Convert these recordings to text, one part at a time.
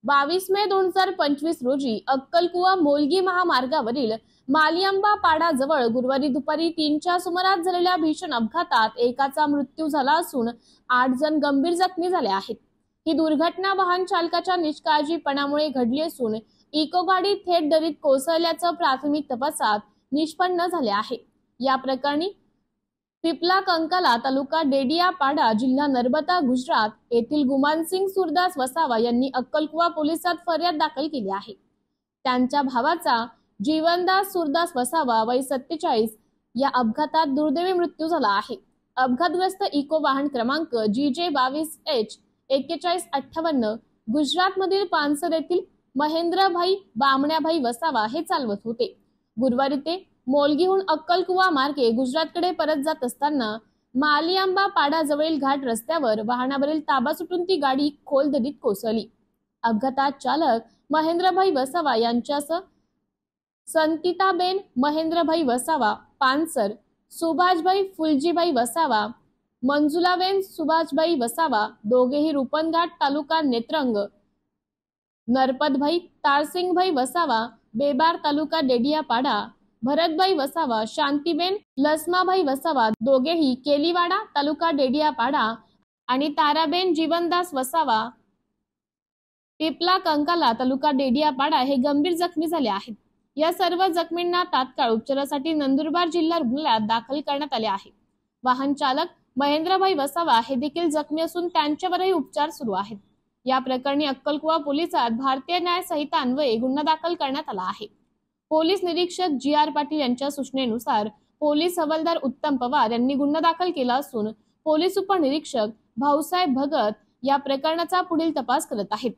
22 मे 2025 रोजी अक्कलकुवा मोलगी महामार्गावरील मालियांबा पाडाजवळ गुरुवारी दुपारी 3च्या सुमारास झालेल्या भीषण अपघातात एकाचा मृत्यू झाला असून 8 जण गंभीर जखमी झाले आहेत। ही दुर्घटना वाहन चालकाच्या निष्काळजीपणामुळे घडली असून इको गाडी थेट दरीत कोसळल्याचं प्राथमिक तपासात निष्पन्न झाले आहे। या प्रकरणी पिपला कंकाला तालुका डेडियापाडा जिल्हा नर्मदा गुजरात येथील गुमानसिंग सुरदास वसावा यांनी अक्कलकुवा पोलिसात फर्याद दाखल केली आहे। त्यांच्या भावाचा जीवनदास सुरदास वसावा वय 47 या अपघातात दुर्दैवी मृत्यू झाला आहे। अपघातग्रस्त इको वाहन क्रमांक GJ22H4158 गुजरात मधील पानसर येथील महेंद्रभाई बामण्याभाई वसावा हे चालवत होते। गुरुवारी ते मोलगीहून अक्कलकुवा मार्गे गुजरातकडे परत जात असताना मालियांबा पाडाजवळील घाट रस्त्यावर वाहनावरील ताबा सुटून ती गाडी खोल दरीत कोसळली। अपघातात चालक महेंद्रभाई वसावा यांच्यासह संतिताबेन महेंद्रभाई वसावा पानसर, सुभाषभाई फुलजीभाई वसावा, मंजुलाबेन सुभाषभाई वसावा दोघेही रुपनघाट तालुका नेत्रंग, नरपतभाई तारसिंगभाई वसावा बेबार तालुका डेडियापाडा, भरतभाई वसावा, शांतीबेन लसमाभाई वसावा दोघेही केलीवाडा तालुका डेडियापाडा आणि ताराबेन जीवनदास वसावा पिपला कंकाला तालुका डेडियापाडा हे गंभीर जखमी झाले आहेत। या सर्व जखमींना तात्काळ उपचारासाठी नंदुरबार जिल्हा रुग्णालयात दाखल करण्यात आले आहे। वाहन चालक महेंद्रभाई वसावा हे देखील जखमी असून त्यांच्यावरही उपचार सुरू आहेत। या प्रकरणी अक्कलकुवा पोलिसात भारतीय न्याय संहिता अन्वये गुन्हा दाखल करण्यात आला आहे। पोलीस निरीक्षक GR पाटील यांच्या सूचनेनुसार पोलीस हवालदार उत्तम पवार यांनी गुन्हा दाखल केला असून पोलीस उपनिरीक्षक भाऊसाहेब भगत या प्रकरणाचा पुढील तपास करत आहेत।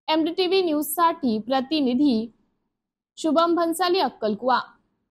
MDTV न्यूज साठी प्रतिनिधी शुभम भन्साली, अक्कलकुवा।